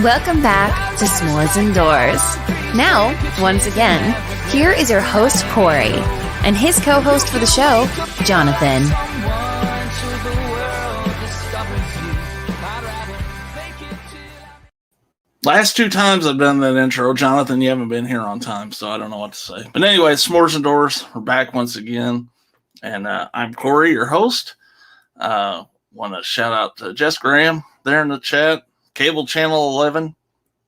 Welcome back to S'mores Indoors. Now, once again, here is your host, Corey, and his co-host for the show, Jonathan. Last two times I've done that intro, Jonathan, you haven't been here on time, so I don't know what to say. But anyway, S'mores Indoors, we're back once again, and I'm Corey, your host. Want to shout out to Jess Graham there in the chat, Cable Channel 11.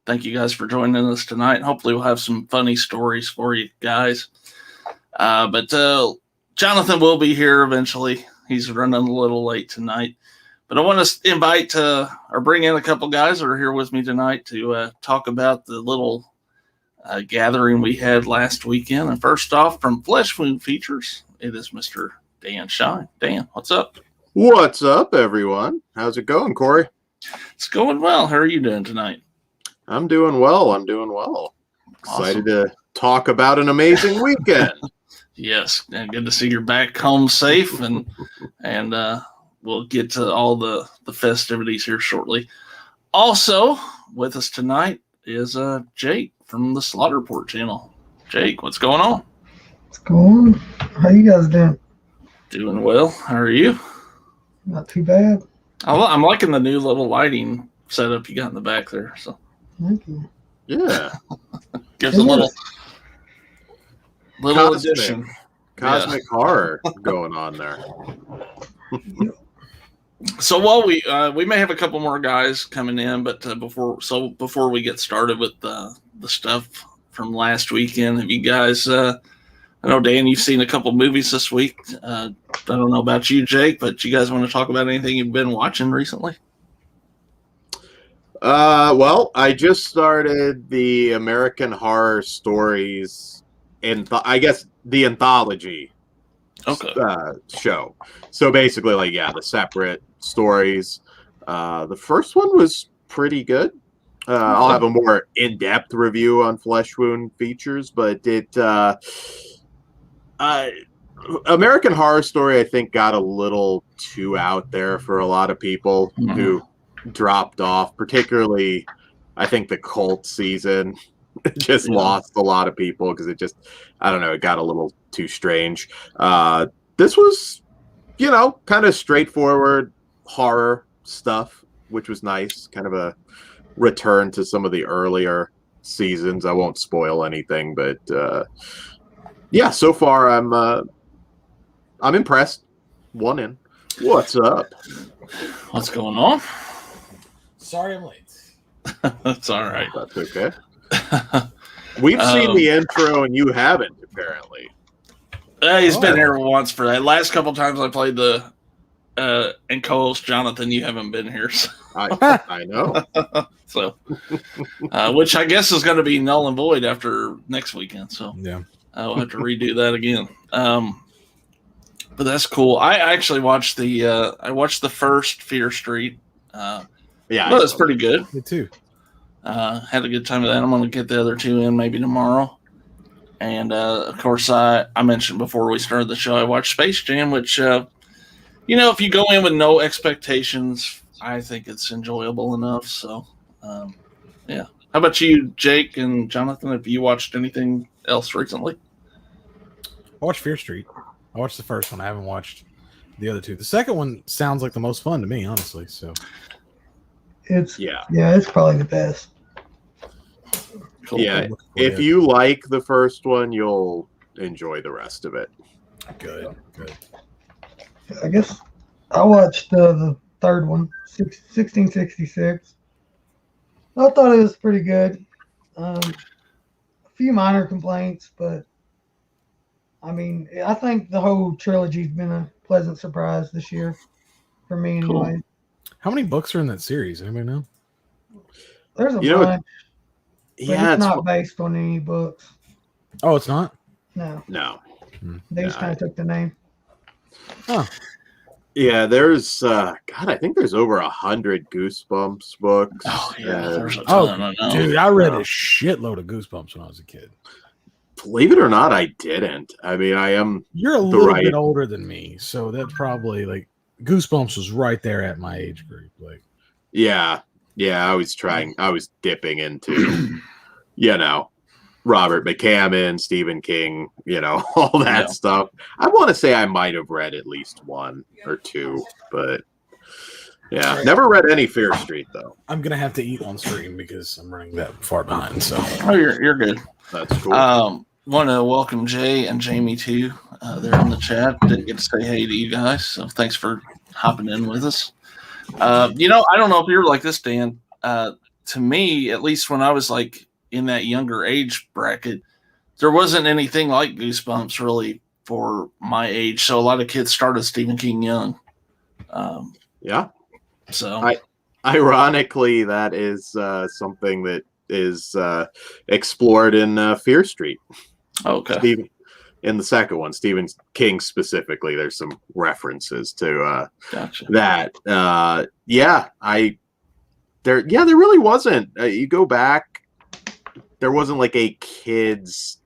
Thank you guys for joining us tonight. Hopefully we'll have some funny stories for you guys. But Jonathan will be here eventually. He's running a little late tonight. But I want to invite or bring in a couple guys that are here with me tonight to talk about the little gathering we had last weekend. And first off, from Flesh Wound Features, it is Mr. Dan Shine. Dan, what's up? What's up, everyone? How's it going, Corey? It's going well. How are you doing tonight? I'm doing well. Excited to talk about an amazing weekend. Yes, and good to see you're back home safe, and we'll get to all the festivities here shortly. Also with us tonight is Jake from the Slaughterport channel. Jake, what's going on? What's going on? How you guys doing? Doing well. How are you? Not too bad. I'm liking the new little lighting setup you got in the back there. So thank you. Yeah. Gives a little addition. Cosmic horror going on there. So while we may have a couple more guys coming in, but before we get started with the stuff from last weekend, have you guys? I know Dan, you've seen a couple movies this week. I don't know about you, Jake, but you guys want to talk about anything you've been watching recently? Well, I just started the American Horror Stories, I guess the anthology. Okay. Show. So basically, the separate stories. The first one was pretty good. I'll have a more in-depth review on Flesh Wound Features, but American Horror Story, I think, got a little too out there for a lot of people who dropped off, particularly, I think, the cult season. It just lost a lot of people because it just, I don't know, it got a little too strange. This was, kind of straightforward horror stuff, which was nice. Kind of a return to some of the earlier seasons. I won't spoil anything, but so far I'm impressed. One in. What's up? What's going on? Sorry I'm late. That's all right. That's okay. We've seen the intro and you haven't, apparently. He's been here once for that. Last couple times I played and co-host Jonathan, you haven't been here. So. I know. So, which I guess is going to be null and void after next weekend. So yeah, I'll have to redo that again. But that's cool. I actually watched the first Fear Street. It's pretty good. Me too. Had a good time with that. I'm going to get the other two in maybe tomorrow. And, of course, I mentioned before we started the show, I watched Space Jam, which, if you go in with no expectations, I think it's enjoyable enough. So, yeah. How about you, Jake and Jonathan? Have you watched anything else recently? I watched Fear Street. I watched the first one. I haven't watched the other two. The second one sounds like the most fun to me, honestly. So, it's probably the best. Cool. Yeah, if you like the first one, you'll enjoy the rest of it. Good. I guess I watched the third one, 1666. I thought it was pretty good. A few minor complaints, but I mean, I think the whole trilogy's been a pleasant surprise this year for me anyway. Cool. How many books are in that series? Anybody know? There's a bunch. But Yeah, it's not based on any books. Oh, it's not? No. They just kind of took the name. Oh. Yeah, there's I think there's over 100 Goosebumps books. Oh yeah, there's a ton. Dude, I read a shitload of Goosebumps when I was a kid. Believe it or not, I didn't. I mean, I am. You're a little bit older than me, so that probably Goosebumps was right there at my age group. Yeah, Yeah, I was dipping into, Robert McCammon, Stephen King, all that stuff. I want to say I might have read at least one or two, but yeah, never read any Fear Street though. I'm gonna have to eat on stream because I'm running that far behind. So you're good. That's cool. Want to welcome Jay and Jamie too. They're in the chat. Didn't get to say hey to you guys, so thanks for hopping in with us. I don't know if you're like this, Dan. To me, at least when I was like in that younger age bracket, there wasn't anything like Goosebumps really for my age. So a lot of kids started Stephen King young. Yeah. So ironically, that is something that is explored in Fear Street. Okay. In the second one, Stephen King specifically, there's some references to gotcha. that. There really wasn't. You go back, there wasn't like a kid's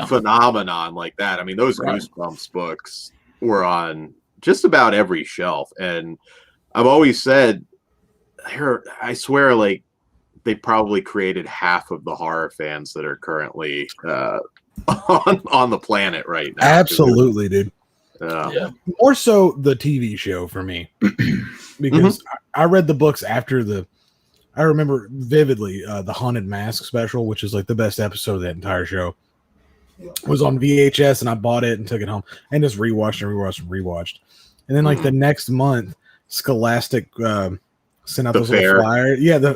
phenomenon like that. I mean, those Goosebumps books were on just about every shelf, and I've always said, I swear, like they probably created half of the horror fans that are currently on the planet right now. Absolutely, dude. More so the TV show for me, because I read the books after I remember vividly the Haunted Mask special, which is like the best episode of that entire show. Was on VHS, and I bought it and took it home and just rewatched. And then like the next month, Scholastic sent out those little flyers. You'd have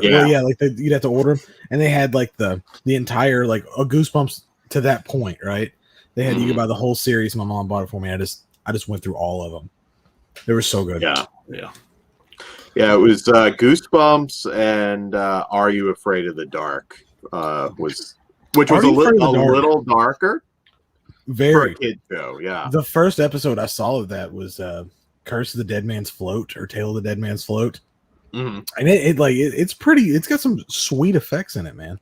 to order them, and they had like the entire like a Goosebumps to that point, right? They had you could buy the whole series. My mom bought it for me. I just went through all of them. They were so good. Yeah. It was Goosebumps and Are You Afraid of the Dark? Which was a little darker. Very for a kid show. Yeah. The first episode I saw of that was Curse of the Dead Man's Float or Tale of the Dead Man's Float. And it's pretty. It's got some sweet effects in it, man.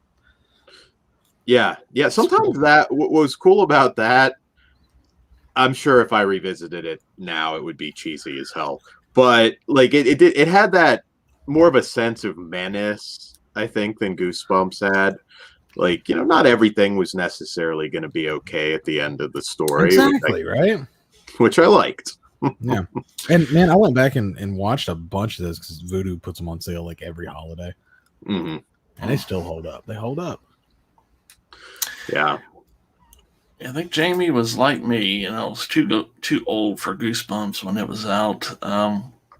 Yeah. Sometimes what was cool about that, I'm sure if I revisited it now, it would be cheesy as hell. But like it had that more of a sense of menace, I think, than Goosebumps had. Like, not everything was necessarily going to be okay at the end of the story. Exactly, right? Which I liked. Yeah. And man, I went back and watched a bunch of this because Vudu puts them on sale like every holiday. Mm-hmm. And they still hold up. They hold up. Yeah. I think Jamie was like me, was too old for Goosebumps when it was out.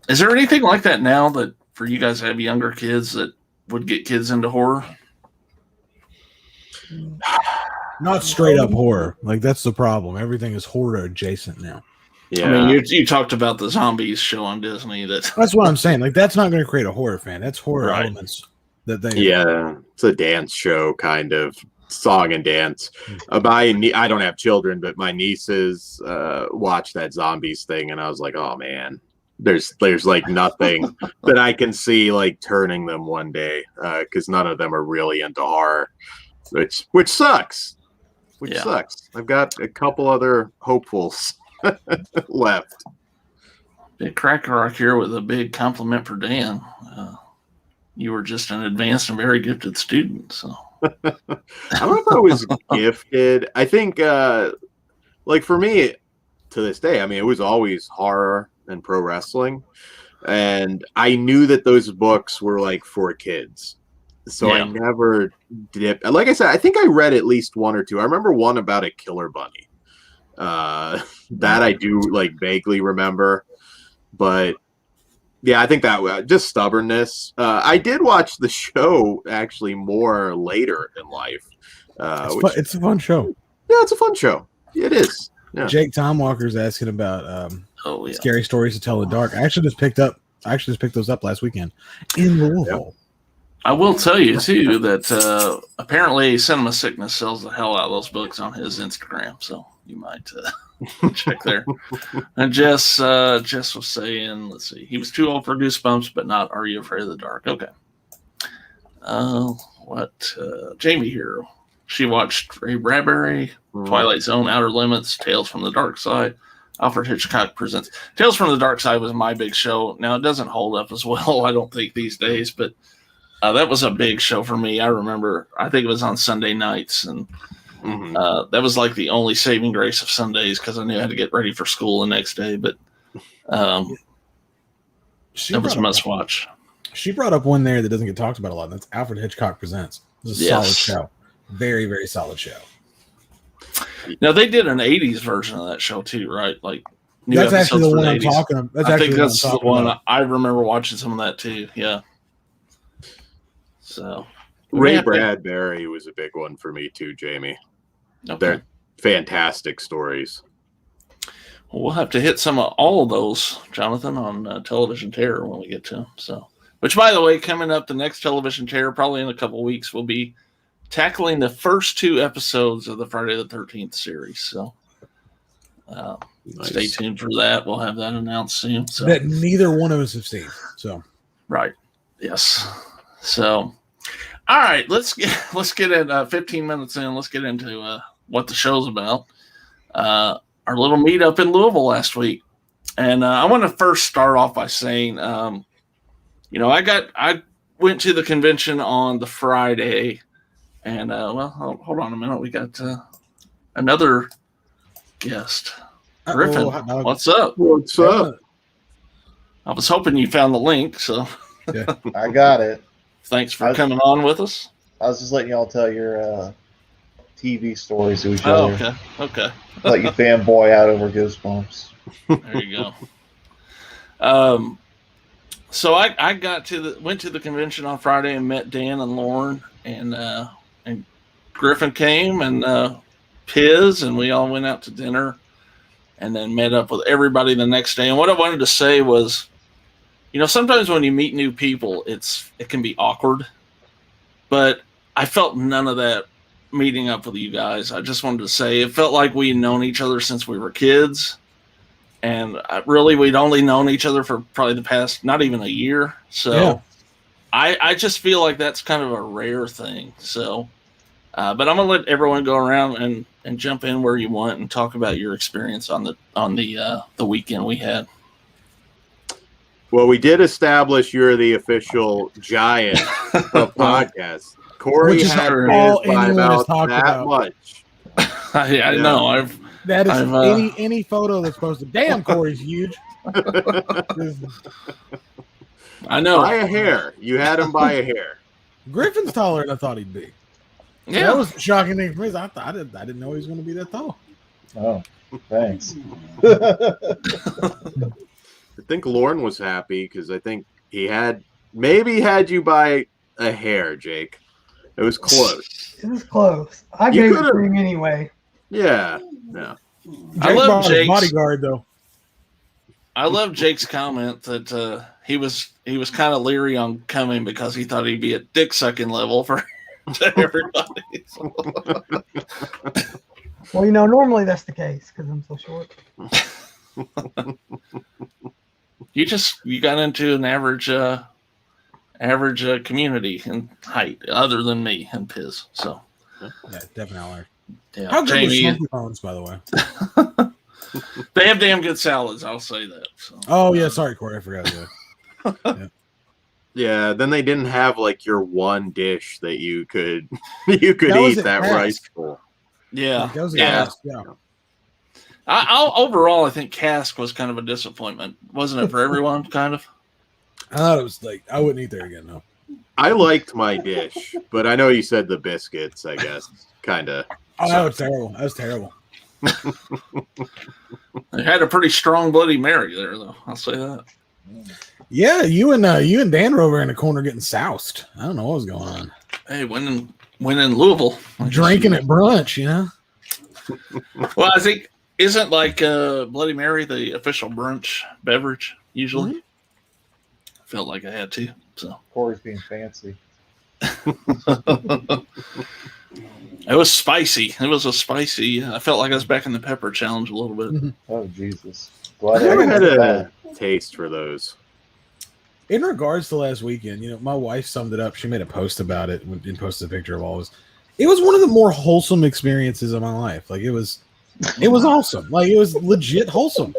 Is there anything like that now that for you guys have younger kids that would get kids into horror? Not straight up horror. Like that's the problem. Everything is horror adjacent now. Yeah. I mean, you talked about the zombies show on Disney. That's what I'm saying. Like that's not going to create a horror fan. That's horror elements that they. Yeah, it's a dance show kind of. Song and dance. I don't have children, but my nieces watched that zombies thing, and I was like, oh man, there's like nothing that I can see like turning them one day, because none of them are really into horror, which sucks. Sucks. I've got a couple other hopefuls left. Big Cracker Rock here with a big compliment for Dan. You were just an advanced and very gifted student, so. I don't know if I was gifted. I think, like for me, to this day, I mean, it was always horror and pro wrestling, and I knew that those books were like for kids, so I never dipped. Like I said, I think I read at least one or two. I remember one about a killer bunny. That I do like vaguely remember, but. Yeah, I think that just stubbornness. I did watch the show actually more later in life. It's a fun show. Yeah, it's a fun show. It is. Yeah. Jake Tom Walker's asking about scary stories to tell in the dark. I actually just picked those up last weekend in Louisville. I will tell you too that apparently Cinema Sickness sells the hell out of those books on his Instagram, so you might check there. And Jess was saying, let's see, he was too old for Goosebumps, but not Are You Afraid of the Dark? Okay. Jamie here. She watched Ray Bradbury, Twilight Zone, Outer Limits, Tales from the Dark Side. Alfred Hitchcock Presents. Tales from the Dark Side was my big show. Now, it doesn't hold up as well, I don't think, these days, but That was a big show for me. I remember, I think it was on Sunday nights, and that was like the only saving grace of Sundays because I knew I had to get ready for school the next day. But that was a must watch. She brought up one there that doesn't get talked about a lot. And that's Alfred Hitchcock Presents. It was a solid show. Very, very solid show. Now, they did an 80s version of that show too, right? Like, that's actually the one I'm talking about. I think that's the one I remember watching some of that too. Yeah. So Ray Bradbury was a big one for me too, Jamie. Okay. They're fantastic stories. Well, we'll have to hit some of all of those, Jonathan, on Television Terror when we get to them. So, which, by the way, coming up the next Television Terror, probably in a couple of weeks, we'll be tackling the first 2 episodes of the Friday the 13th series. So, stay tuned for that. We'll have that announced soon. So. That neither one of us have seen. So, right, yes. So, all right, let's get at 15 minutes in. Let's get into what the show's about. Our little meetup in Louisville last week, and I want to first start off by saying, I went to the convention on the Friday, and hold on a minute, we got another guest, Griffin. What's up? What's up? I was hoping you found the link, so yeah. I got it. Thanks for coming on with us. I was just letting y'all tell your TV stories to each other. Okay. Let you fanboy out over Goosebumps. There you go. So I went to the convention on Friday and met Dan and Lauren, and Griffin came, and Piz, and we all went out to dinner, and then met up with everybody the next day. And what I wanted to say was, sometimes when you meet new people, it can be awkward, but I felt none of that meeting up with you guys. I just wanted to say it felt like we'd known each other since we were kids, and we'd only known each other for probably the past not even a year. So yeah. I just feel like that's kind of a rare thing. So, but I'm gonna let everyone go around and jump in where you want and talk about your experience on the weekend we had. Well, we did establish you're the official giant of podcasts. Corey had all anyone has talked about. Much. I know. That is any photo that's posted. Damn, Corey's huge. I know. By a hair. You had him by a hair. Griffin's taller than I thought he'd be. Yeah, that was a shocking thing for me. I didn't know he was going to be that tall. Oh, thanks. I think Lauren was happy because I think he had you by a hair, Jake. It was close. It was close. I gave it to him anyway. Yeah. No. I love Jake's bodyguard though. I love Jake's comment that he was kind of leery on coming because he thought he'd be at dick sucking level for everybody. Well, normally that's the case because I'm so short. You got into an average community in height, other than me and Piz. So yeah, definitely. Yeah, how good Jamie, are Smoky Bones, by the way? They have damn good salads. I'll say that. So. Oh yeah, sorry, Corey, I forgot that. Yeah, then they didn't have like your one dish that you could eat that rice bowl. Yeah, yeah. Overall, I think Cask was kind of a disappointment, wasn't it, for everyone? Kind of. I thought it was like I wouldn't eat there again. No, I liked my dish, but I know you said the biscuits. I guess kind of. Oh, that was terrible. That was terrible. They had a pretty strong Bloody Mary there, though. I'll say that. Yeah, you and Dan were over in the corner getting soused. I don't know what was going on. Hey, winning Louisville, drinking at brunch, Well, I think isn't like Bloody Mary the official brunch beverage usually. Mm-hmm. Felt like I had to. So Corey's being fancy. It was spicy. It was a spicy. I felt like I was back in the pepper challenge a little bit. Oh Jesus! I never had a taste for those. In regards to last weekend, my wife summed it up. She made a post about it and posted a picture of all this. It was one of the more wholesome experiences of my life. Like it was awesome. Like it was legit wholesome.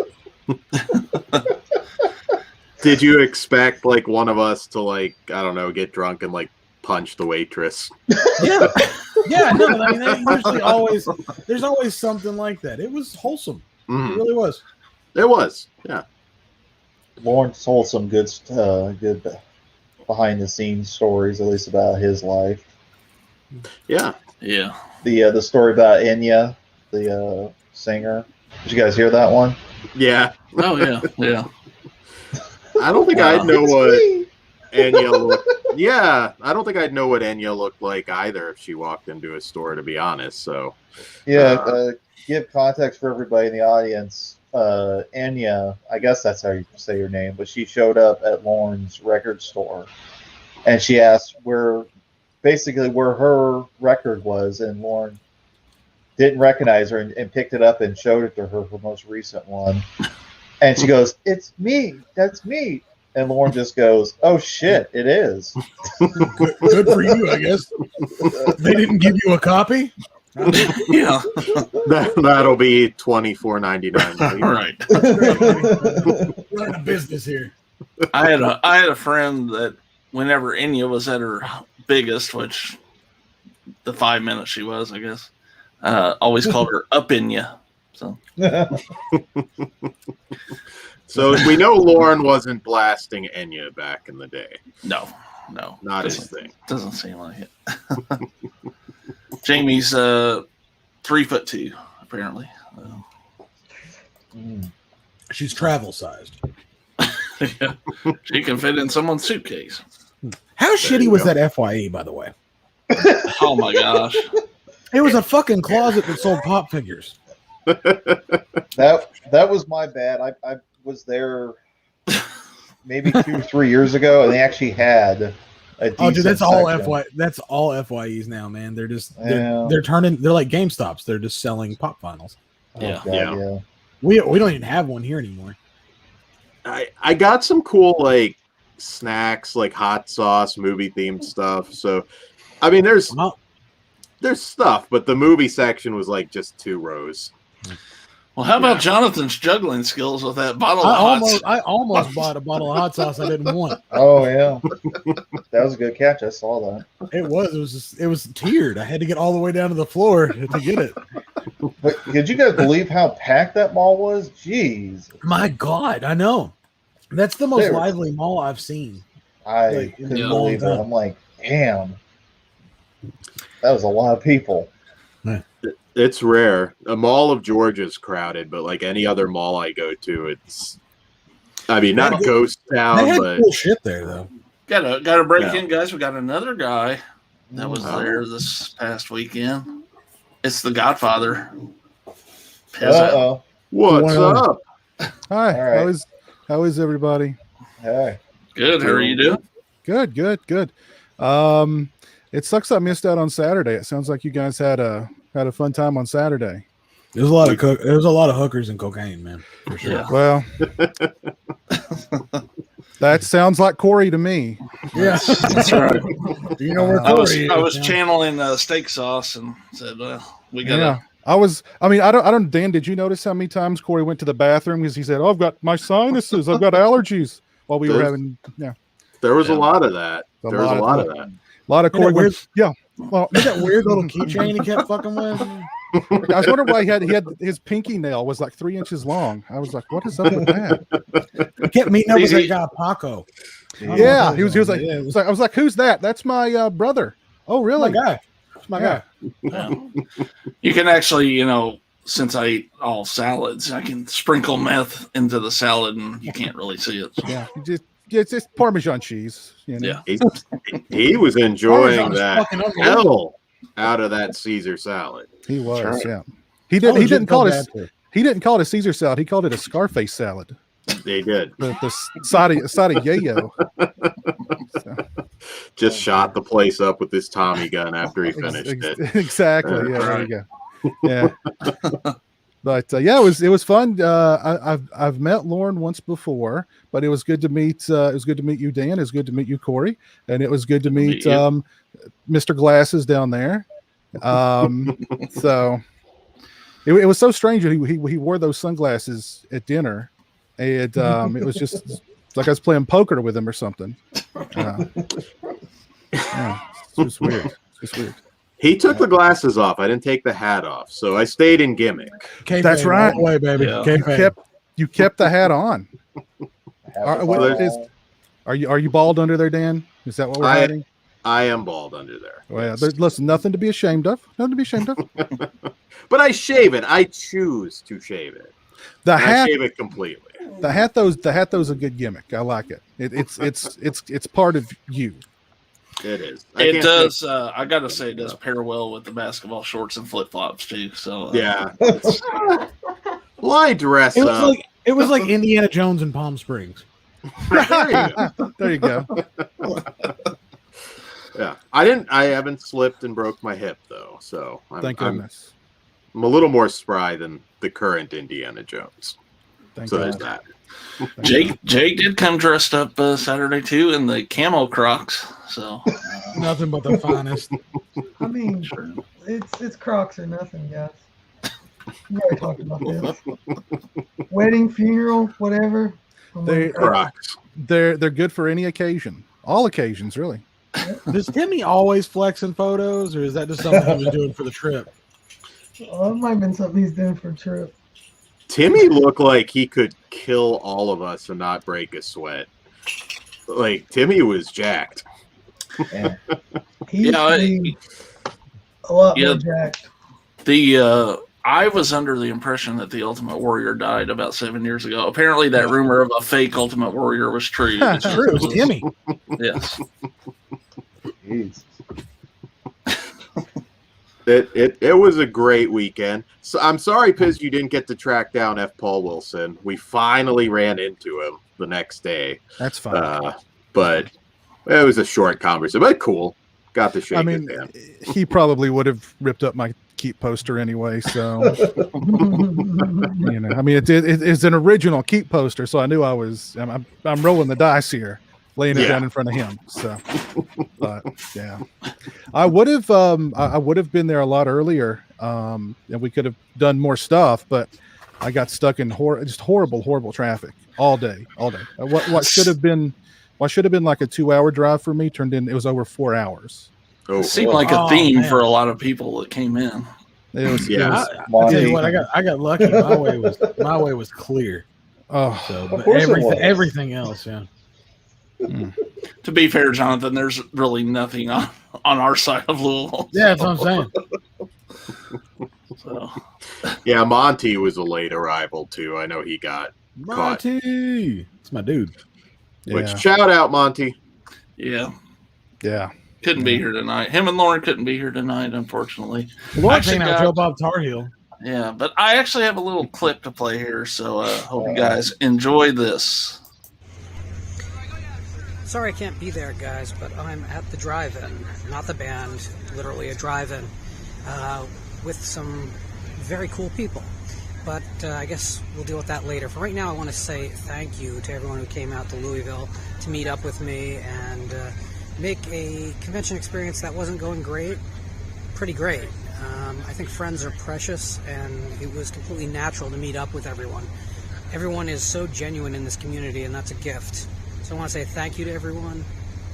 Did you expect like one of us to like, I don't know, get drunk and like punch the waitress? Yeah. Yeah, no, I mean, that usually there's always something like that. It was wholesome. It really was. It was, yeah. Lawrence told some good behind the scenes stories, at least about his life. Yeah. Yeah. The story about Enya, the singer. Did you guys hear that one? Yeah. Oh yeah. Yeah. I don't think I'd know It's what me. Enya looked. Yeah, I don't think I'd know what Enya looked like either if she walked into a store, to be honest. So, Yeah, give context for everybody in the audience. Enya, I guess that's how you say her name, but she showed up at Lauren's record store, and she asked where her record was, and Lauren didn't recognize her and picked it up and showed it to her most recent one. And she goes, "It's me. That's me." And Lauren just goes, "Oh shit, it is." Good for you, I guess. They didn't give you a copy? Yeah. that'll be $24.99. Right. We're in a business here. I had a friend that whenever Enya was at her biggest, which the 5 minutes she was, I guess, always called her Up Enya. So So we know Lauren wasn't blasting Enya back in the day. no, Not his thing. Doesn't seem like it. Jamie's 3'2", apparently. She's travel sized. Yeah. She can fit in someone's suitcase. How shitty was that FYE, by the way? Oh my gosh. It was a fucking closet that sold pop figures. That was my bad. I was there maybe 2 or 3 years ago, and they actually had a Oh, dude, that's all section. That's all FYEs now, man. They're just Yeah. they're like GameStops. They're just selling pop vinyls. Oh, Yeah. God, yeah. We don't even have one here anymore. I got some cool like snacks, like hot sauce, movie themed stuff. So, I mean, there's stuff, but the movie section was like just 2 rows. Well, how about Jonathan's juggling skills with that bottle of hot I almost bought a bottle of hot sauce I didn't want. Oh yeah, that was a good catch. I saw that. It was tiered. I had to get all the way down to the floor to get it. But could you guys believe how packed that mall was? Jeez, My God, I know. That's the most There. lively mall I've seen. I Like, couldn't yeah. believe it. I'm like, damn, that was a lot of people. It's rare. A Mall of Georgia is crowded, but like any other mall I go to, it's. I mean, not ghost They town, had but cool shit there, though. Got to break Yeah. in, guys. We got another guy that was Oh. there this past weekend. It's the Godfather. Uh-oh. what's up? Hi, All right. how is everybody? Hey. Good. How are you doing? Good. It sucks I missed out on Saturday. It sounds like you guys had a fun time on Saturday. There's a lot of hookers and cocaine, man, for sure. Yeah. Well, that sounds like Corey to me. Yeah, That's right. you know where I was Corey is, I was man. channeling steak sauce and said, "Well, we got Yeah. I don't, Dan, did you notice how many times Corey went to the bathroom because he said, "Oh, I've got my sinuses, I've got allergies," while we were having, There was Yeah. a lot of that. A There was a lot lot of of that. a lot of Isn't that Corey. weird? Yeah. Well, Isn't that weird little keychain he kept fucking with? I was wondering why he had his pinky nail was like 3 inches long. I was like, what is up with that? He kept meeting up with that guy Paco. Yeah, he was like, yeah, I was like, who's that? That's my brother. Oh, really? my guy. It's my Yeah. guy. Yeah. You can actually, since I eat all salads, I can sprinkle meth into the salad and you can't really see it. Yeah, it's just Parmesan cheese. Yeah. He was enjoying Parmesan's that fucking unbelievable. hell out of that Caesar salad. He was. That's right. Yeah, he did. I He legit didn't call feel it. bad for him. He didn't call it a Caesar salad. He called it a Scarface salad. They did. The side of yayo. So, Just shot the place up with this Tommy gun after he finished it. Exactly. Yeah, there you go. Yeah. But it was fun. I've met Lauren once before, but it was good to meet. It was good to meet you, Dan. It was good to meet you, Corey, and it was good to meet Mr. Glasses down there. So it was so strange that he wore those sunglasses at dinner, and it was just like I was playing poker with him or something. Yeah, it's just weird. It's just weird. He took the glasses off. I didn't take the hat off, so I stayed in gimmick. That's right. All the way, baby. Yeah. You kept the hat on. Have Are you bald under there, Dan? Is that what we're hiding? I am bald under there. Well, listen, nothing to be ashamed of. Nothing to be ashamed of. But I shave it. I choose to shave it. The And I hat, shave it completely. the hat, thou's a good gimmick. I like it. It's part of you. It is. It does. I gotta say, it does pair well with the basketball shorts and flip flops too. So Yeah. Well, I dress It was up. like Indiana Jones in Palm Springs. There you go. Yeah. I haven't slipped and broke my hip though, so Thank goodness. I'm a little more spry than the current Indiana Jones. Thank So goodness. there's that. Jake did come dressed up Saturday too in the camo Crocs. So Nothing but the finest. I mean, it's Crocs or nothing, guys. We already talked about this. Wedding, funeral, whatever. I'm wearing Crocs. Crocs. They're good for any occasion. All occasions, really. Does Timmy always flex in photos, or is that just something he was doing for the trip? Well, that might have been something he's doing for a trip. Timmy looked like he could kill all of us and not break a sweat. Like Timmy was jacked. He used to be a lot more jacked. I was under the impression that the Ultimate Warrior died about 7 years ago. Apparently, that rumor of a fake Ultimate Warrior was true. It's true. It was Timmy. Yes. Jeez. It was a great weekend. So I'm sorry, Piz, you didn't get to track down F. Paul Wilson. We finally ran into him the next day. That's fine. But it was a short conversation, but cool. Got to shake his hand. He probably would have ripped up my Keep poster anyway. So, it's an original Keep poster. So I knew I'm rolling the dice here, laying it down in front of him. So, but yeah, I would have been there a lot earlier, and we could have done more stuff, but I got stuck in just horrible traffic all day. What should have been like a 2-hour drive for me it was over 4 hours. It seemed like a theme for a lot of people that came in. It was, I tell you what, I got lucky. My way was clear. Oh, so, but course it was. everything else, yeah. To be fair, Jonathan, there's really nothing on our side of Louisville. Yeah, that's what I'm saying. So. Yeah, Monty was a late arrival too. I know he got caught. Monty, it's my dude. Which shout out, Monty. Yeah. Couldn't be here tonight. Him and Lauren couldn't be here tonight, unfortunately. Lauren's hanging out Joe Bob Tar Heel. Yeah, but I actually have a little clip to play here, so hope you guys enjoy this. Sorry I can't be there, guys, but I'm at the drive-in, not the band, literally a drive-in, with some very cool people. But I guess we'll deal with that later. For right now, I want to say thank you to everyone who came out to Louisville to meet up with me and make a convention experience that wasn't going great pretty great. I think friends are precious, and it was completely natural to meet up with everyone. Everyone is so genuine in this community, and that's a gift. So I want to say thank you to everyone,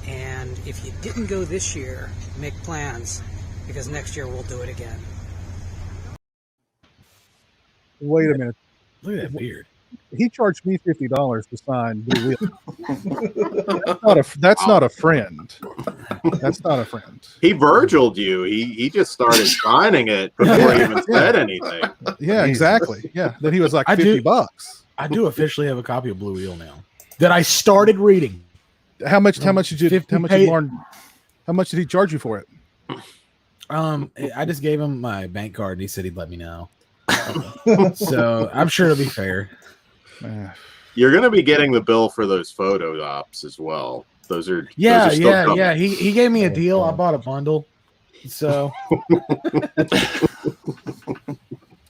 and if you didn't go this year, make plans, because next year we'll do it again. Wait a minute. Look at that beard. He charged me $50 to sign Blue Wheel. That's not a friend. That's not a friend. He Virgiled you. He just started signing it before he even said anything. Yeah, exactly. Yeah. Then he was like $50. I do officially have a copy of Blue Wheel now that I started reading. How much did he charge you for it? I just gave him my bank card and he said he'd let me know. So I'm sure it'll be fair. You're going to be getting the bill for those photo ops as well. Those are yeah. coming. He gave me a deal. I bought a bundle. So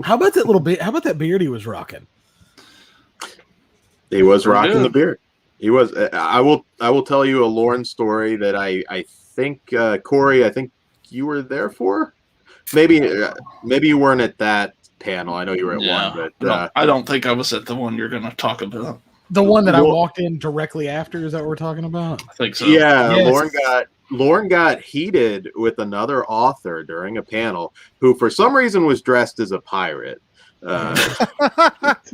how about that little bit? How about that beard he was rocking? He was rocking the beard. He was. I will tell you a Lauren story that I think Corey. I think you were there for. Maybe you weren't at that panel. I know you were at one, but I don't think I was at the one you're going to talk about. The one that I walked in directly after, is that what we're talking about? I think so. Yeah, Yes. Lauren got heated with another author during a panel who, for some reason, was dressed as a pirate.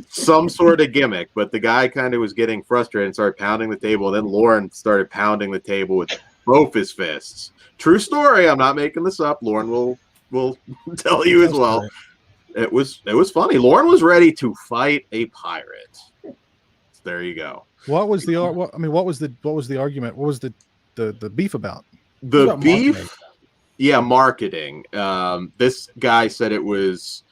Some sort of gimmick, but the guy kind of was getting frustrated and started pounding the table. And then Lauren started pounding the table with both his fists. True story. I'm not making this up. Lauren will tell you as well. It was funny. Lauren was ready to fight a pirate. There you go. What was the what was the argument? What was the beef about? The beef, marketing. This guy said it was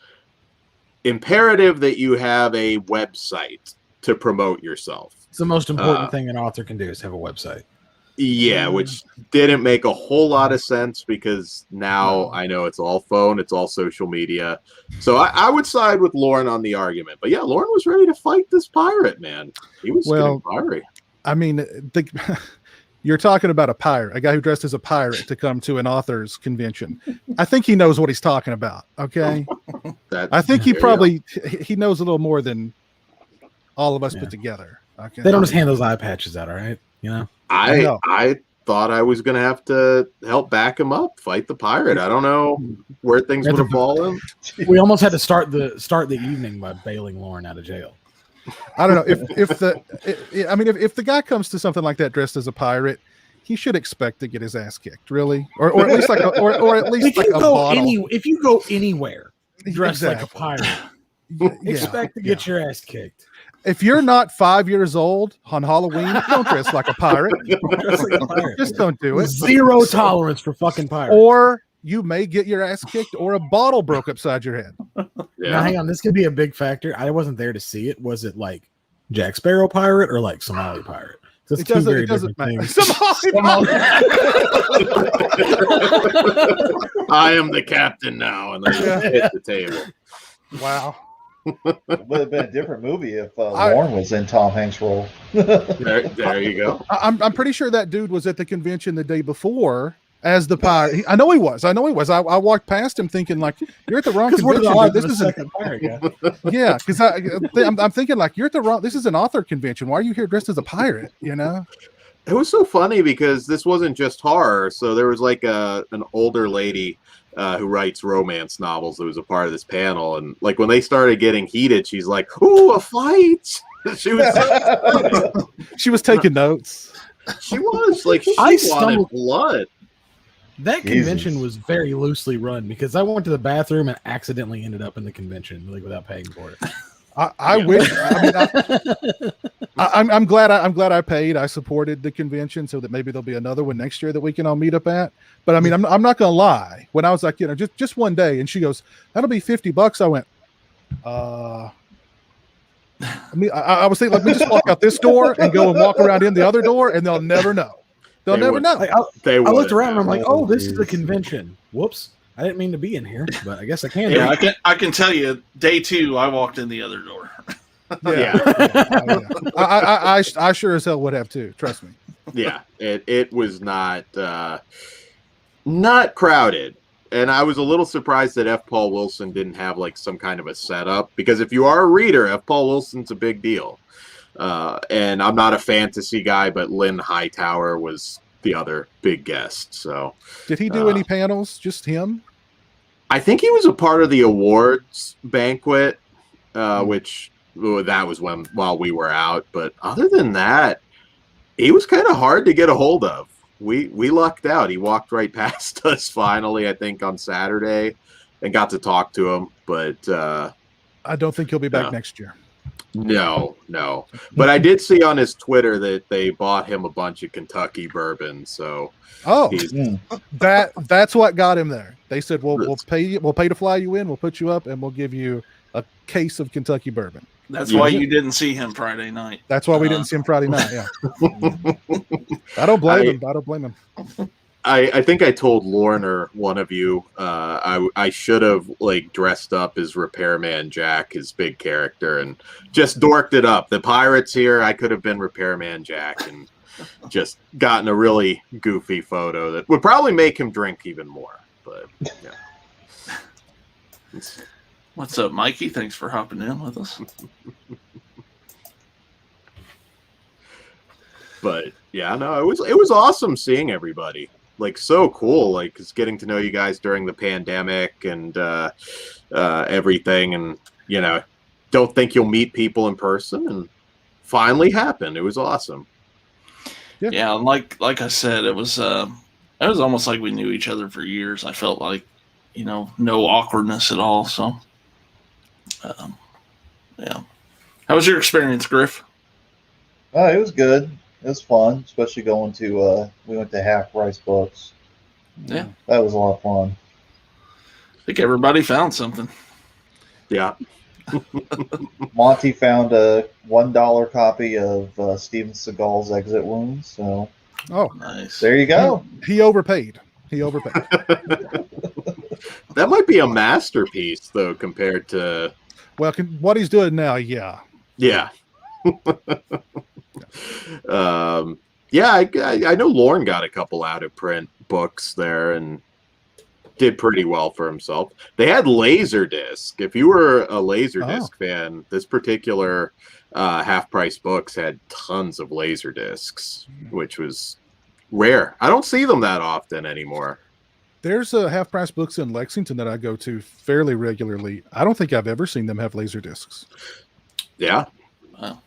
imperative that you have a website to promote yourself. It's the most important thing an author can do is have a website. Yeah, which didn't make a whole lot of sense because now I know it's all phone, it's all social media. So I would side with Lauren on the argument. But yeah, Lauren was ready to fight this pirate, man. He was getting fiery. I mean, you're talking about a pirate, a guy who dressed as a pirate to come to an author's convention. I think he knows what he's talking about. Okay, I think he knows a little more than all of us put together. Okay, they don't just hand those eye patches out, all right? You know, I thought I was gonna have to help back him up, fight the pirate. I don't know where things would have fallen. We almost had to start the evening by bailing Lauren out of jail. I don't know if the guy comes to something like that dressed as a pirate, he should expect to get his ass kicked, really, or at least like a bottle. If you go anywhere dressed like a pirate, expect to get your ass kicked. If you're not 5 years old on Halloween, don't dress like a pirate. Just don't do it. Zero tolerance for fucking pirates. Or you may get your ass kicked, or a bottle broke upside your head. Now, hang on. This could be a big factor. I wasn't there to see it. Was it like Jack Sparrow pirate or like Somali pirate? It doesn't matter. I am the captain now, and then hit the table. Wow. It would have been a different movie if Lauren was in Tom Hanks' role. There you go. I'm pretty sure that dude was at the convention the day before as the pirate. I know he was. I walked past him thinking like, you're at the wrong convention. This is a pirate guy. Yeah, because I'm thinking like, you're at the wrong. This is an author convention. Why are you here dressed as a pirate? You know. It was so funny because this wasn't just horror. So there was like an older lady who writes romance novels that was a part of this panel, and like when they started getting heated, she's like, "Ooh, a fight!" She was taking notes. She was like, she wanted blood. That convention was very loosely run because I went to the bathroom and accidentally ended up in the convention, like without paying for it. I wish. I'm glad I paid. I supported the convention so that maybe there'll be another one next year that we can all meet up at. But I mean, I'm not gonna lie. When I was like, just one day, and she goes, "That'll be $50." I went, I was thinking, let me just walk out this door and go and walk around in the other door, and they'll never know. They'll never know. Like, I looked around and I'm like, oh, this is a convention. Whoops. I didn't mean to be in here, but I guess I can. Yeah, I can tell you, day 2, I walked in the other door. I sure as hell would have too. Trust me. Yeah, it was not crowded, and I was a little surprised that F. Paul Wilson didn't have like some kind of a setup, because if you are a reader, F. Paul Wilson's a big deal. And I'm not a fantasy guy, but Lynn Hightower was the other big guest. So did he do any panels? Just him? I think he was a part of the awards banquet, which that was while we were out. But other than that, he was kind of hard to get a hold of. We lucked out. He walked right past us finally, I think, on Saturday, and got to talk to him. But I don't think he'll be back next year. No. But I did see on his Twitter that they bought him a bunch of Kentucky bourbon. So that's what got him there. They said, we'll pay to fly you in, we'll put you up, and we'll give you a case of Kentucky bourbon. That's why you didn't see him Friday night. That's why we didn't see him Friday night. Yeah. I don't blame him. I think I told Lauren or one of you I should have like dressed up as Repairman Jack, his big character, and just dorked it up. The pirate's here. I could have been Repairman Jack and just gotten a really goofy photo that would probably make him drink even more. But yeah. What's up, Mikey? Thanks for hopping in with us. But yeah, no, it was awesome seeing everybody. Like, so cool. Like, just getting to know you guys during the pandemic and everything, and don't think you'll meet people in person, and finally happened. It was awesome. Yeah, like I said, it was almost like we knew each other for years. I felt like, no awkwardness at all. So, yeah. How was your experience, Griff? Oh, it was good. It was fun, especially going to we went to Half Price Books. Yeah, that was a lot of fun. I think everybody found something. Yeah. Monty found a $1 copy of Steven Seagal's Exit Wounds. So, nice. There you go. He overpaid. That might be a masterpiece, though, compared to what he's doing now. Yeah. I know Lorne got a couple out of print books there and did pretty well for himself. They had Laserdisc. If you were a Laserdisc fan, this particular Half Price Books had tons of Laserdiscs, which was rare. I don't see them that often anymore. There's a Half Price Books in Lexington that I go to fairly regularly. I don't think I've ever seen them have Laserdiscs. Yeah. Wow.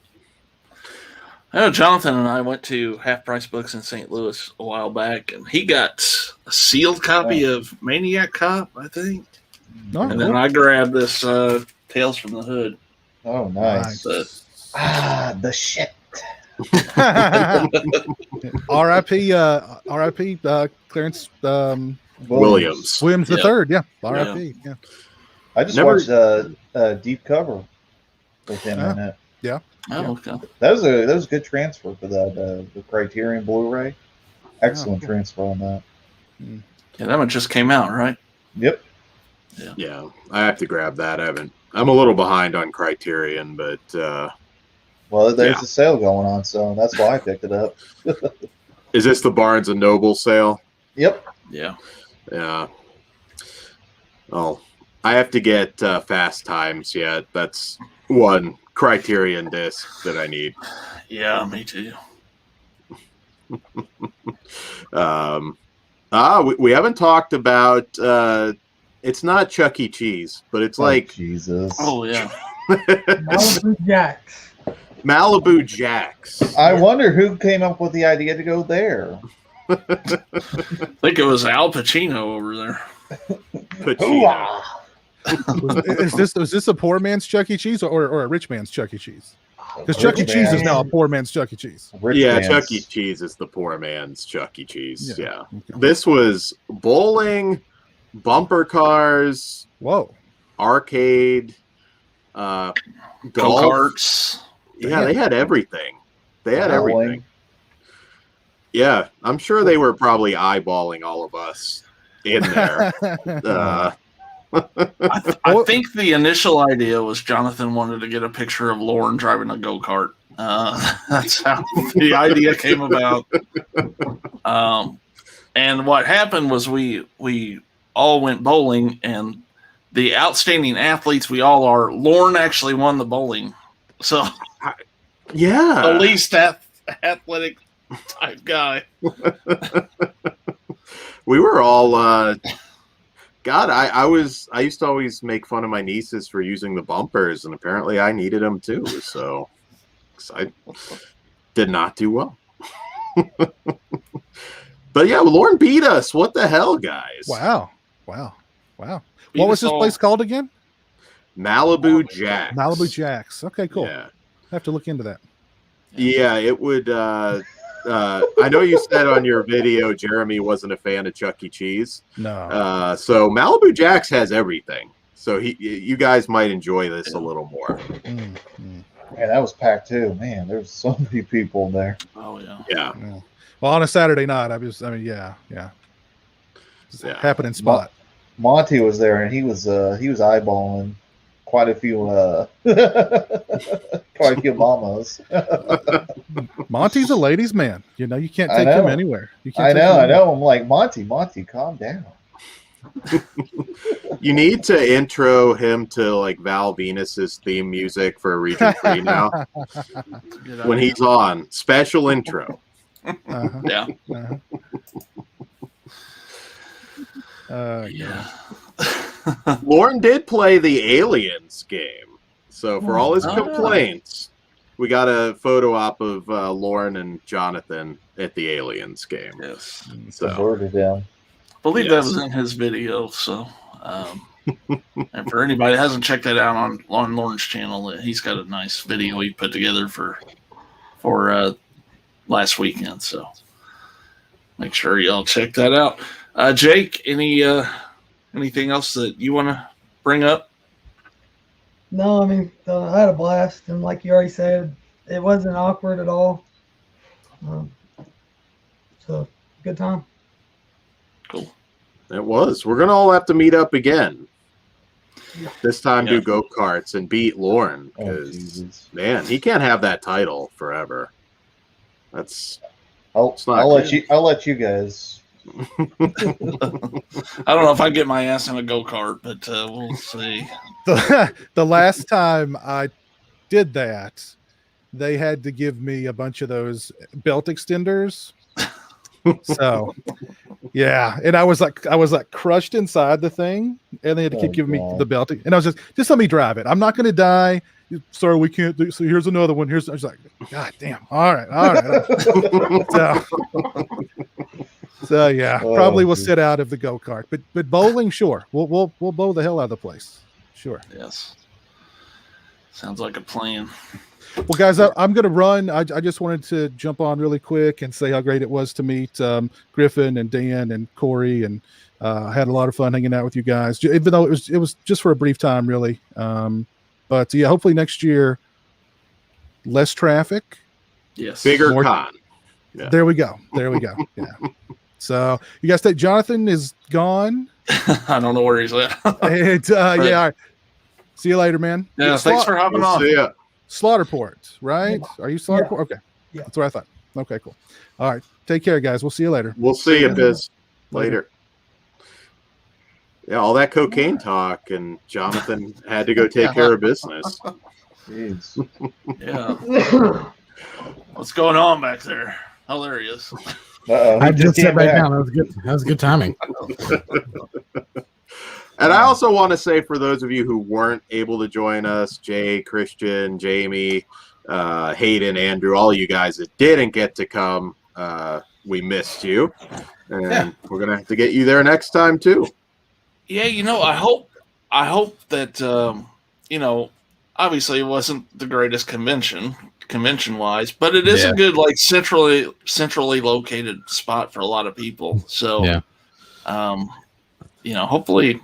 I know Jonathan and I went to Half Price Books in St. Louis a while back, and he got a sealed copy of Maniac Cop, I think. And then I grabbed this Tales from the Hood. Oh, nice. The shit. R.I.P. Clarence Williams the third. Yeah. R.I.P. Yeah. I just watched a Deep Cover with him in it. Yeah. Oh, okay. That was a good transfer for the Criterion Blu-ray. Excellent transfer on that. Yeah, that one just came out, right? Yep. Yeah, I have to grab that. I'm a little behind on Criterion, but well, there's a sale going on, so that's why I picked it up. Is this the Barnes and Noble sale? Yep. Yeah. Yeah. Oh, I have to get Fast Times yet. That's one Criterion disc that I need. Yeah, me too. We haven't talked about it's not Chuck E. Cheese, but it's like Jesus. Oh yeah. Malibu Jacks. I wonder who came up with the idea to go there. I think it was Al Pacino over there. Pacino. Is this a poor man's Chuck E. Cheese or a rich man's Chuck E. Cheese? Because Chuck E. Cheese is now a poor man's Chuck E. Cheese. Chuck E. Cheese is the poor man's Chuck E. Cheese. Yeah. Okay. This was bowling, bumper cars, arcade, go-karts. Yeah, they had everything. Everything. Yeah, I'm sure they were probably eyeballing all of us in there. I think the initial idea was Jonathan wanted to get a picture of Lauren driving a go-kart. That's how the idea came about. And what happened was we all went bowling, and the outstanding athletes we all are, Lauren actually won the bowling. So, yeah, the least athletic type guy. We were all God, I used to always make fun of my nieces for using the bumpers, and apparently I needed them too. So I did not do well. But yeah, Lauren beat us. What the hell, guys? Wow. What was this place called again? Malibu Jacks. Malibu Jacks. Okay, cool. Yeah. I have to look into that. Yeah, it would. I know you said on your video Jeremy wasn't a fan of Chuck E. Cheese. No. So Malibu Jacks has everything. So you guys might enjoy this a little more. Man, that was packed too. Man, there's so many people there. Oh yeah. Yeah. Well, on a Saturday night, yeah. Happening spot. Monty was there, and he was eyeballing quite a few mamas. Monty's a ladies' man. You can't take him anywhere. I know. I'm like, Monty, calm down. You need to intro him to like Val Venus's theme music for Region 3 now. When he's on. Special intro. Yeah. Yeah. Lauren did play the Aliens game. So for all his complaints, we got a photo op of Lauren and Jonathan at the Aliens game. Yes. So down. I believe that was in his video. So, and for anybody that hasn't checked that out on Lauren's channel, he's got a nice video he put together for last weekend. So make sure y'all check that out. Jake, anything else that you want to bring up? No, I mean, I had a blast, and like you already said, it wasn't awkward at all. So, good time. Cool. it was. We're gonna all have to meet up again. This time do go-karts and beat Lauren, because man, he can't have that title forever. That's I'll let you guys. I don't know if I get my ass in a go-kart, but we'll see. The last time I did that, they had to give me a bunch of those belt extenders. So yeah, and I was like crushed inside the thing, and they had to keep giving me the belt, and I was just let me drive it. I'm not going to die. Sorry, we can't do. So here's another one. I was like, God damn. All right. So yeah, probably we'll sit out of the go kart, but bowling, sure, we'll bowl the hell out of the place, sure. Yes, sounds like a plan. Well, guys, I'm going to run. I just wanted to jump on really quick and say how great it was to meet Griffin and Dan and Corey, and had a lot of fun hanging out with you guys, even though it was just for a brief time, really. But yeah, hopefully next year, less traffic. Yes, bigger con. Yeah. There we go. Yeah. So you guys think Jonathan is gone? I don't know where he's at. And, yeah. All right. See you later, man. Yeah, thanks for hopping on. See ya. Slaughterport, right? Are you Slaughterport? Okay. Yeah. That's what I thought. Okay, cool. All right. Take care, guys. We'll see you later. We'll see you, Biz. Later. Yeah, all that cocaine talk, and Jonathan had to go take care of business. Jeez. Yeah. What's going on back there? Hilarious. I just sat back down. That was good. That was good timing. And I also want to say, for those of you who weren't able to join us, Jay, Christian, Jamie, Hayden, Andrew, all you guys that didn't get to come, we missed you. And we're going to have to get you there next time, too. Yeah, I hope that, obviously it wasn't the greatest convention-wise, but it is a good, like, centrally located spot for a lot of people. So, hopefully...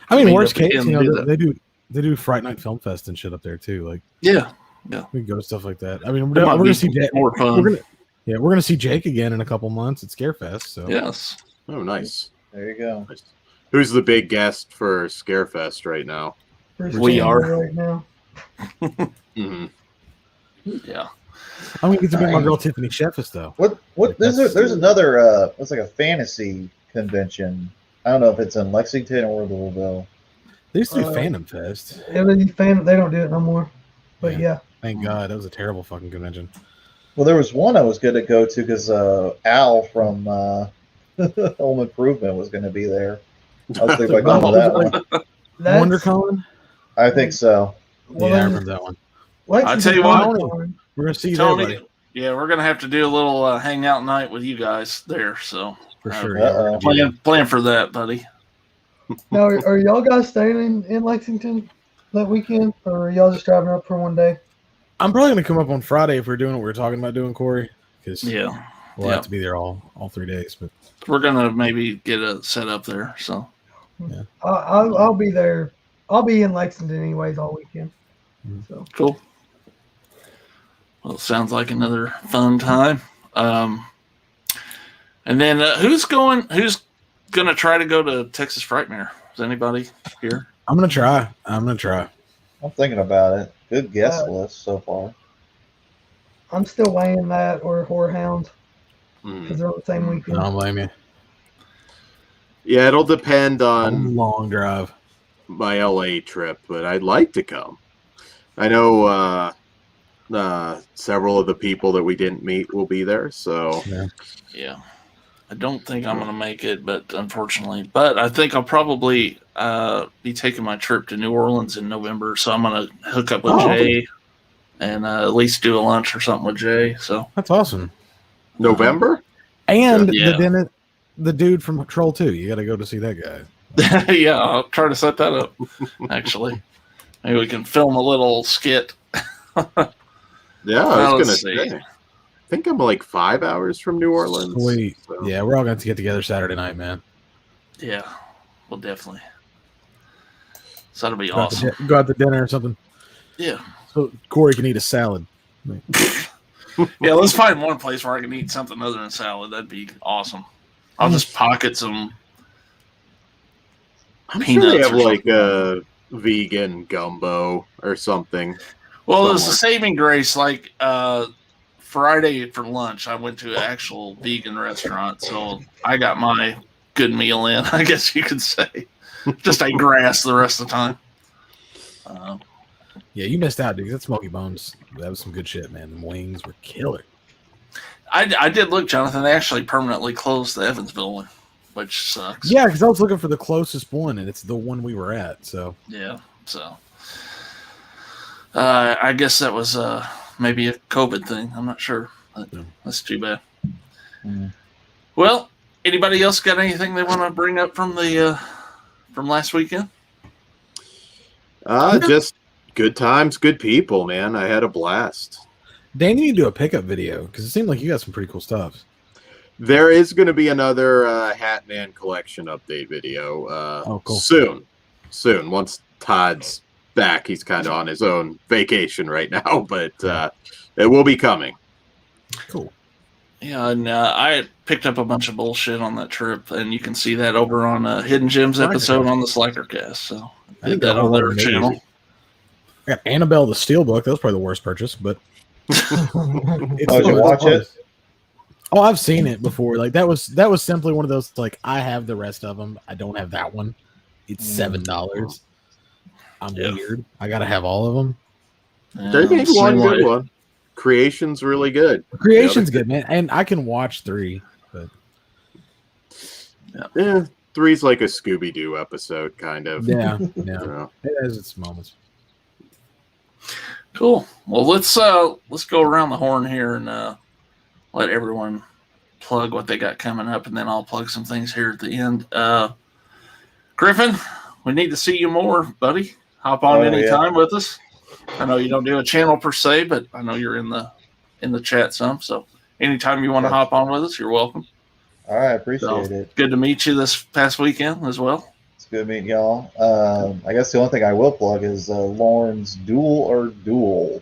I mean, worst case, they do Fright Night Film Fest and shit up there too. Like, yeah, we can go to stuff like that. I mean, we're gonna see Jake. More fun. We're gonna see Jake again in a couple months at Scarefest. So yes. Oh, nice. There you go. Nice. Who's the big guest for Scarefest right now? We are right now. Mm-hmm. Yeah. I'm gonna get to meet my girl Tiffany Sheffis though. What? There's another. It's like a fantasy convention. I don't know if it's in Lexington or Louisville. They used to do Phantom Fest. Yeah, they don't do it no more. But yeah. Thank God. That was a terrible fucking convention. Well, there was one I was going to go to because Al from Home Improvement was going to be there. I was thinking about going to that one. WonderCon? I think so. Well, I remember that one. I tell you what, we're gonna see you Tony, there, buddy. Yeah, we're gonna have to do a little hangout night with you guys there. So for sure, plan for that, buddy. Now, are y'all guys staying in Lexington that weekend, or are y'all just driving up for one day? I'm probably gonna come up on Friday if we're doing what we're talking about doing, Corey. Because we'll have to be there all 3 days. But we're gonna maybe get a set up there. So yeah, I'll be there. I'll be in Lexington anyways all weekend. So cool. Well, it sounds like another fun time. And then who's going to try to go to Texas Frightmare? Is anybody here? I'm going to try. I'm thinking about it. Good guest list so far. I'm still weighing that or Whorehound because they're on the same weekend. I don't blame you. Yeah, it'll depend on long drive. my LA trip, but I'd like to come. I know several of the people that we didn't meet will be there, so Yeah. I don't think I'm going to make it, but unfortunately. But I think I'll probably be taking my trip to New Orleans in November, so I'm going to hook up with Jay and at least do a lunch or something with Jay. So that's awesome. November? And Yeah. the dude from Troll 2. You got to go to see that guy. Yeah, I'll try to set that up, actually. Maybe we can film a little skit. Yeah, I was going to say. I think I'm like 5 hours from New Orleans. Sweet. So. Yeah, we're all going to get together Saturday night, man. Yeah, well, definitely. So that'll be awesome. Go out to dinner or something. Yeah. So Corey can eat a salad. Yeah, let's find one place where I can eat something other than salad. That'd be awesome. I'll just pocket some peanuts. Sure they have like a vegan gumbo or something. Well, there's a saving grace. Like Friday for lunch, I went to an actual vegan restaurant, so I got my good meal in, I guess you could say. Just ate grass the rest of the time. Yeah, you missed out, dude. That Smoky Bones, that was some good shit, man. The wings were killer. I did look, Jonathan. They actually permanently closed the Evansville one, which sucks. Yeah, because I was looking for the closest one, and it's the one we were at. So yeah, so I guess that was maybe a COVID thing. I'm not sure. But that's too bad. Mm. Well, anybody else got anything they want to bring up from the from last weekend? Just good times, good people, man. I had a blast. Dan, you need to do a pickup video because it seemed like you got some pretty cool stuff. There is going to be another Hat Man collection update video cool. Soon. Once Todd's back, he's kind of on his own vacation right now, but it will be coming. Cool. Yeah, and I picked up a bunch of bullshit on that trip, and you can see that over on Hidden Gems episode on the Slacker-cast. So I did that on their channel. I got Annabelle the Steelbook. That was probably the worst purchase, but did you watch it? Oh, I've seen it before. Like that was simply one of those like I have the rest of them. I don't have that one. It's $7. I'm weird. I gotta have all of them. They made one good one. Creation's really good. Creation's good, man, and I can watch 3. But yeah, 3's like a Scooby-Doo episode, kind of. Yeah. It has its moments. Cool. Well, let's go around the horn here and let everyone plug what they got coming up, and then I'll plug some things here at the end. Griffin, we need to see you more, buddy. Hop on anytime with us. I know you don't do a channel per se, but I know you're in the chat some. So anytime you want to hop on with us, you're welcome. All right, appreciate it. Good to meet you this past weekend as well. It's good meeting y'all. I guess the only thing I will plug is Lauren's Duel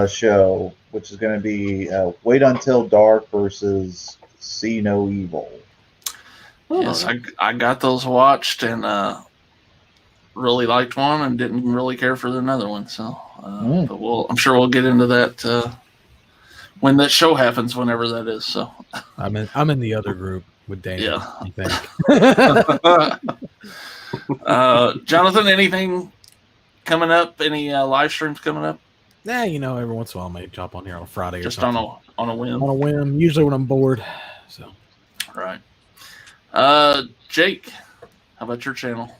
show, which is going to be Wait Until Dark versus See No Evil. Yes, I got those watched and really liked one and didn't really care for another one. So, but I'm sure we'll get into that when that show happens, whenever that is. So, I'm in the other group with Dan. Yeah. I think. Jonathan, anything coming up? Any live streams coming up? Nah, every once in a while I might jump on here on a Friday just or something. on a whim. On a whim, usually when I'm bored. So, right. Jake, how about your channel?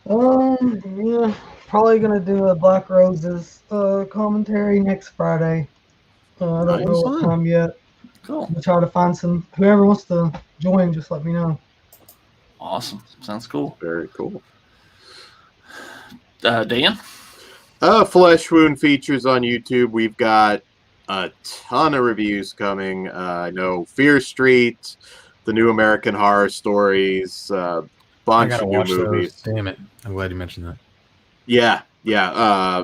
Yeah, probably gonna do a Black Roses commentary next Friday. I don't know what time yet. Cool. I'm gonna try to find some. Whoever wants to join, just let me know. Awesome. Sounds cool. Very cool. Dan? Flesh Wound features on YouTube. We've got a ton of reviews coming. I know Fear Street, the new American Horror Stories, bunch of new movies. Those. Damn it. I'm glad you mentioned that. Yeah.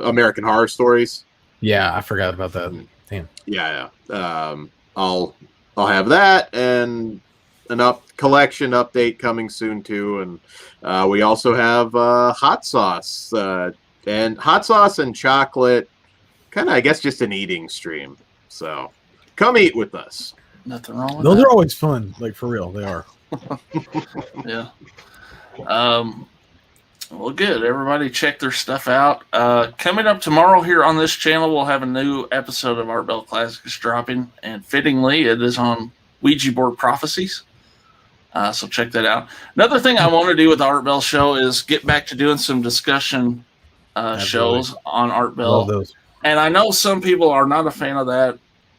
American Horror Stories. Yeah, I forgot about that. Damn. Yeah. I'll have that and an collection update coming soon too, and we also have hot sauce and chocolate, kind of I guess just an eating stream. So come eat with us. Nothing wrong with Those that. are always fun, like for real. They are. Yeah. Well, good. Everybody check their stuff out. Coming up tomorrow here on this channel, we'll have a new episode of Art Bell Classics dropping, and fittingly, it is on Ouija board prophecies. So check that out. Another thing I want to do with the Art Bell show is get back to doing some discussion shows on Art Bell. Love those. And I know some people are not a fan of that,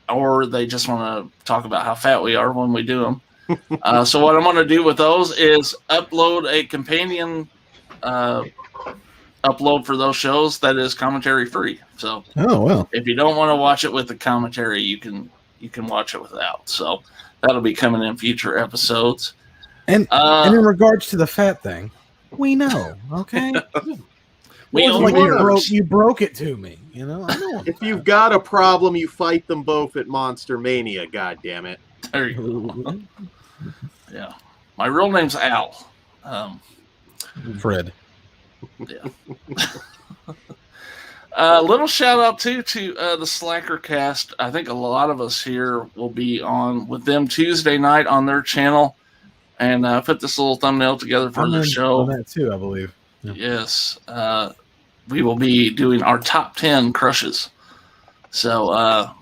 or they just want to talk about how fat we are when we do them. So what I'm going to do with those is upload a companion upload for those shows that is commentary free. So if you don't want to watch it with the commentary, you can watch it without. So that'll be coming in future episodes. And in regards to the fat thing, we know, okay? We It wasn't own like words. you broke it to me, you know? I know. If you've got a problem, you fight them both at Monster Mania, God damn it. There you go. Yeah. My real name's Al. Fred. Yeah. Little shout out too to the Slacker Cast. I think a lot of us here will be on with them Tuesday night on their channel, and put this little thumbnail together for their show. On that too, I believe. Yeah. Yes, we will be doing our top 10 crushes. So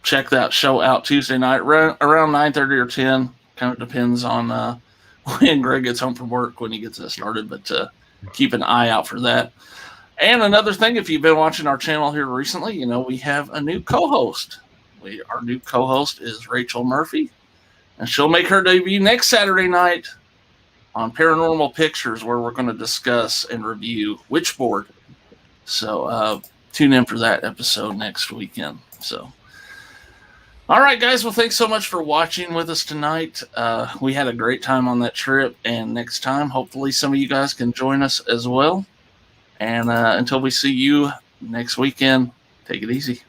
check that show out Tuesday night around 9:30 or 10. Kind of depends on when Greg gets home from work when he gets that started, but keep an eye out for that. And another thing, if you've been watching our channel here recently, you know we have a new co-host. Our new co-host is Rachel Murphy, and she'll make her debut next Saturday night on Paranormal Pictures, where we're going to discuss and review Witchboard. So tune in for that episode next weekend. So, all right, guys. Well, thanks so much for watching with us tonight. We had a great time on that trip, and next time, hopefully, some of you guys can join us as well. And until we see you next weekend, take it easy.